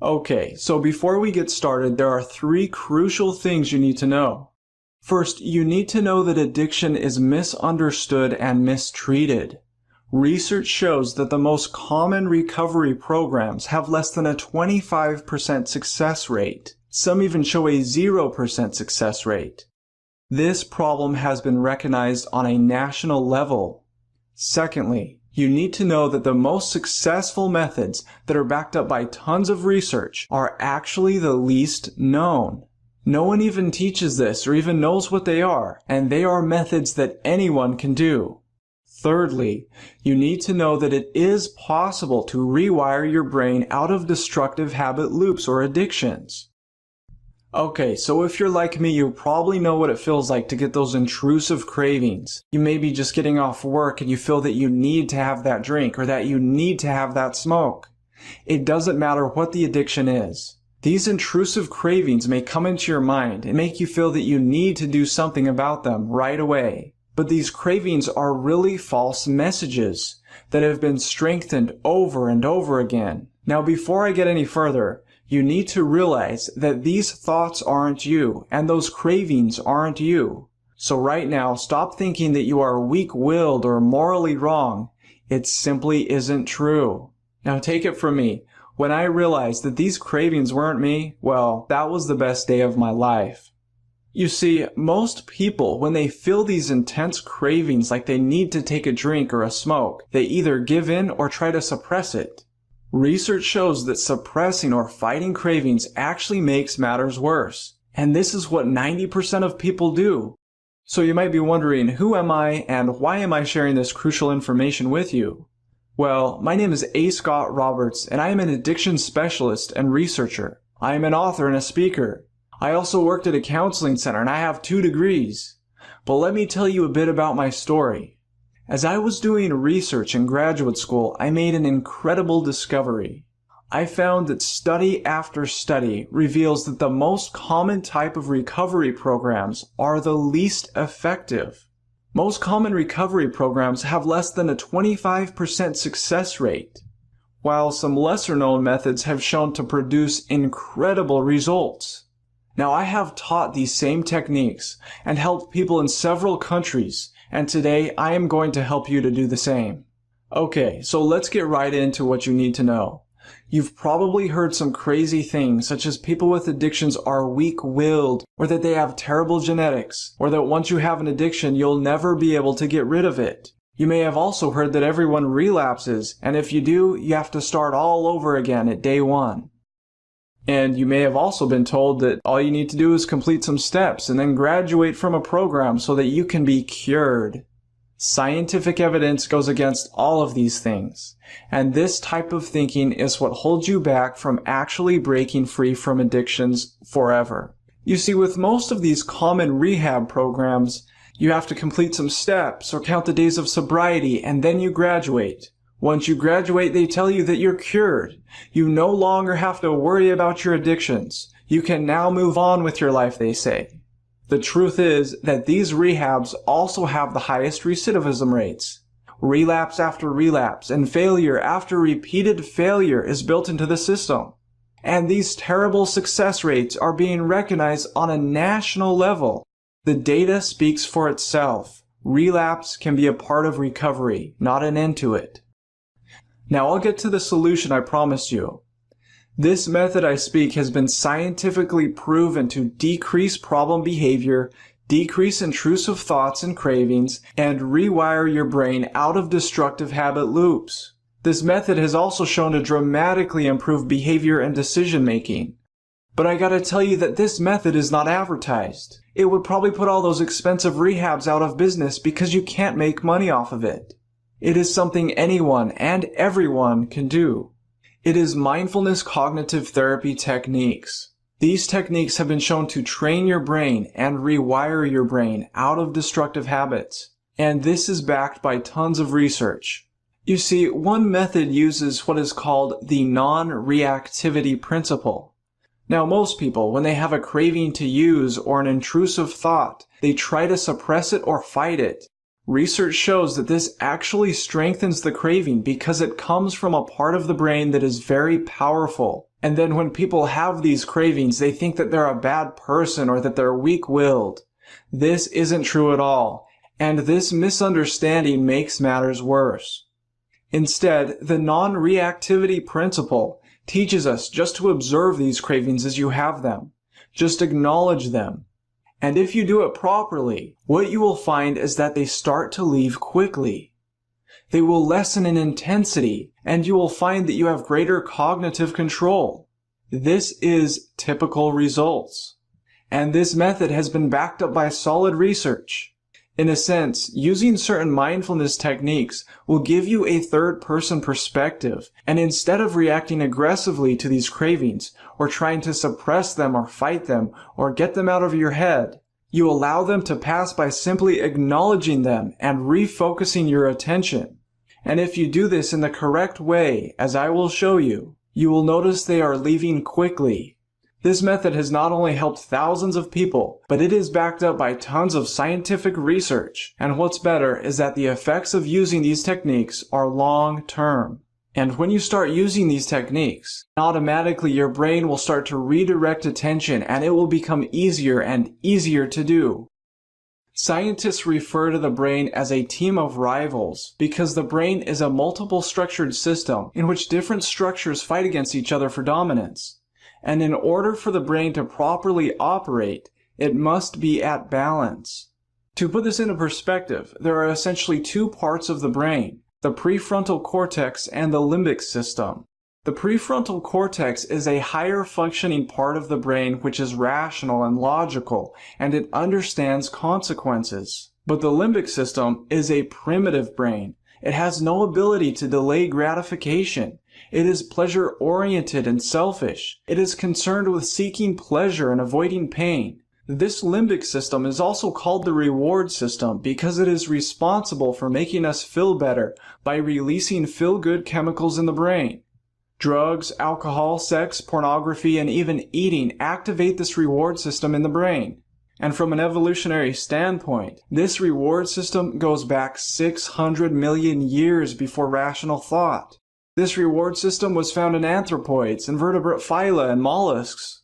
Okay, so before we get started, there are three crucial things you need to know. First, you need to know that addiction is misunderstood and mistreated. Research shows that the most common recovery programs have less than a 25% success rate. Some even show a 0% success rate. This problem has been recognized on a national level. Secondly, you need to know that the most successful methods that are backed up by tons of research are actually the least known. No one even teaches this or even knows what they are, and they are methods that anyone can do. Thirdly, you need to know that it is possible to rewire your brain out of destructive habit loops or addictions. Okay, so if you're like me, you probably know what it feels like to get those intrusive cravings. You may be just getting off work and you feel that you need to have that drink or that you need to have that smoke. It doesn't matter what the addiction is. These intrusive cravings may come into your mind and make you feel that you need to do something about them right away. But these cravings are really false messages that have been strengthened over and over again. Now, before I get any further, you need to realize that these thoughts aren't you, and those cravings aren't you. So right now, stop thinking that you are weak-willed or morally wrong. It simply isn't true. Now take it from me. When I realized that these cravings weren't me, well, that was the best day of my life. You see, most people, when they feel these intense cravings like they need to take a drink or a smoke, they either give in or try to suppress it. Research shows that suppressing or fighting cravings actually makes matters worse. And this is what 90% of people do. So you might be wondering, who am I and why am I sharing this crucial information with you? Well, my name is A. Scott Roberts, and I am an addiction specialist and researcher. I am an author and a speaker. I also worked at a counseling center and I have 2 degrees. But let me tell you a bit about my story. As I was doing research in graduate school, I made an incredible discovery. I found that study after study reveals that the most common type of recovery programs are the least effective. Most common recovery programs have less than a 25% success rate, while some lesser-known methods have shown to produce incredible results. Now, I have taught these same techniques and helped people in several countries, and today I am going to help you to do the same. Okay, so let's get right into what you need to know. You've probably heard some crazy things, such as people with addictions are weak-willed, or that they have terrible genetics, or that once you have an addiction, you'll never be able to get rid of it. You may have also heard that everyone relapses, and if you do, you have to start all over again at day 1. And you may have also been told that all you need to do is complete some steps and then graduate from a program so that you can be cured. Scientific evidence goes against all of these things, and this type of thinking is what holds you back from actually breaking free from addictions forever. You see, with most of these common rehab programs, you have to complete some steps or count the days of sobriety and then you graduate. Once you graduate, they tell you that you're cured. You no longer have to worry about your addictions. You can now move on with your life, they say. The truth is that these rehabs also have the highest recidivism rates. Relapse after relapse and failure after repeated failure is built into the system. And these terrible success rates are being recognized on a national level. The data speaks for itself. Relapse can be a part of recovery, not an end to it. Now I'll get to the solution I promised you. This method I speak has been scientifically proven to decrease problem behavior, decrease intrusive thoughts and cravings, and rewire your brain out of destructive habit loops. This method has also shown to dramatically improve behavior and decision making. But I gotta tell you that this method is not advertised. It would probably put all those expensive rehabs out of business because you can't make money off of it. It is something anyone and everyone can do. It is mindfulness cognitive therapy techniques. These techniques have been shown to train your brain and rewire your brain out of destructive habits. And this is backed by tons of research. You see, one method uses what is called the non-reactivity principle. Now, most people, when they have a craving to use or an intrusive thought, they try to suppress it or fight it. Research shows that this actually strengthens the craving because it comes from a part of the brain that is very powerful, And then when people have these cravings, they think that they're a bad person or that they're weak-willed. This isn't true at all, and this misunderstanding makes matters worse. Instead, the non-reactivity principle teaches us just to observe these cravings as you have them. Just acknowledge them. And if you do it properly, what you will find is that they start to leave quickly. They will lessen in intensity, and you will find that you have greater cognitive control. This is typical results. And this method has been backed up by solid research. In a sense, using certain mindfulness techniques will give you a third-person perspective, and instead of reacting aggressively to these cravings, or trying to suppress them or fight them, or get them out of your head, you allow them to pass by simply acknowledging them and refocusing your attention. And if you do this in the correct way, as I will show you, you will notice they are leaving quickly. This method has not only helped thousands of people, but it is backed up by tons of scientific research. And what's better is that the effects of using these techniques are long-term. And when you start using these techniques, automatically your brain will start to redirect attention and it will become easier and easier to do. Scientists refer to the brain as a team of rivals because the brain is a multiple structured system in which different structures fight against each other for dominance. And in order for the brain to properly operate, it must be at balance. To put this into perspective, there are essentially two parts of the brain, the prefrontal cortex and the limbic system. The prefrontal cortex is a higher functioning part of the brain which is rational and logical, and it understands consequences. But the limbic system is a primitive brain. It has no ability to delay gratification. It is pleasure-oriented and selfish. It is concerned with seeking pleasure and avoiding pain. This limbic system is also called the reward system because it is responsible for making us feel better by releasing feel-good chemicals in the brain. Drugs, alcohol, sex, pornography, and even eating activate this reward system in the brain. And from an evolutionary standpoint, this reward system goes back 600 million years before rational thought. This reward system was found in anthropoids, invertebrate phyla, and mollusks.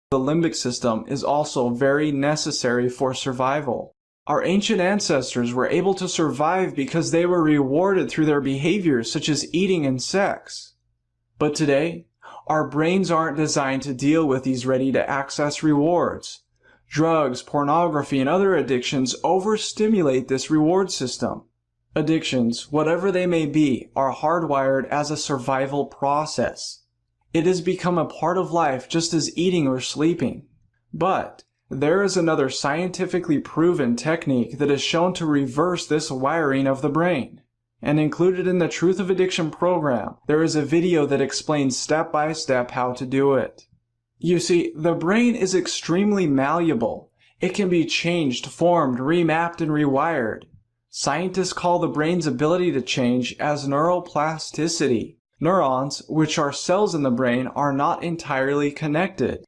The limbic system is also very necessary for survival. Our ancient ancestors were able to survive because they were rewarded through their behaviors such as eating and sex. But today, our brains aren't designed to deal with these ready-to-access rewards. Drugs, pornography, and other addictions overstimulate this reward system. Addictions, whatever they may be, are hardwired as a survival process. It has become a part of life just as eating or sleeping. But there is another scientifically proven technique that is shown to reverse this wiring of the brain. And included in the Truth of Addiction program, there is a video that explains step by step how to do it. You see, the brain is extremely malleable. It can be changed, formed, remapped, and rewired. Scientists call the brain's ability to change as neuroplasticity. Neurons, which are cells in the brain, are not entirely connected.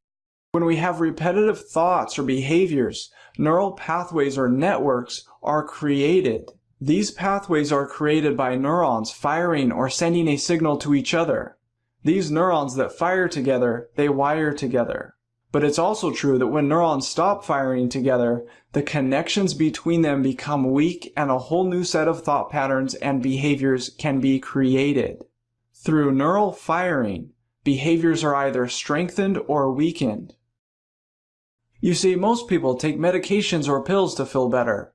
When we have repetitive thoughts or behaviors, neural pathways or networks are created. These pathways are created by neurons firing or sending a signal to each other. These neurons that fire together, they wire together. But it's also true that when neurons stop firing together, the connections between them become weak and a whole new set of thought patterns and behaviors can be created. Through neural firing, behaviors are either strengthened or weakened. You see, most people take medications or pills to feel better.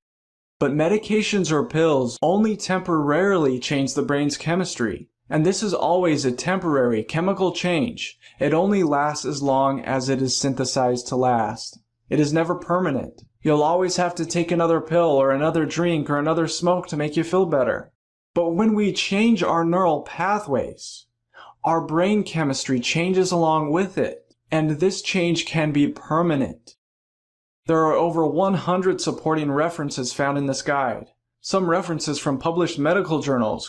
But medications or pills only temporarily change the brain's chemistry. And this is always a temporary chemical change. It only lasts as long as it is synthesized to last. It is never permanent. You'll always have to take another pill or another drink or another smoke to make you feel better. But when we change our neural pathways, our brain chemistry changes along with it. And this change can be permanent. There are over 100 supporting references found in this guide. Some references from published medical journals,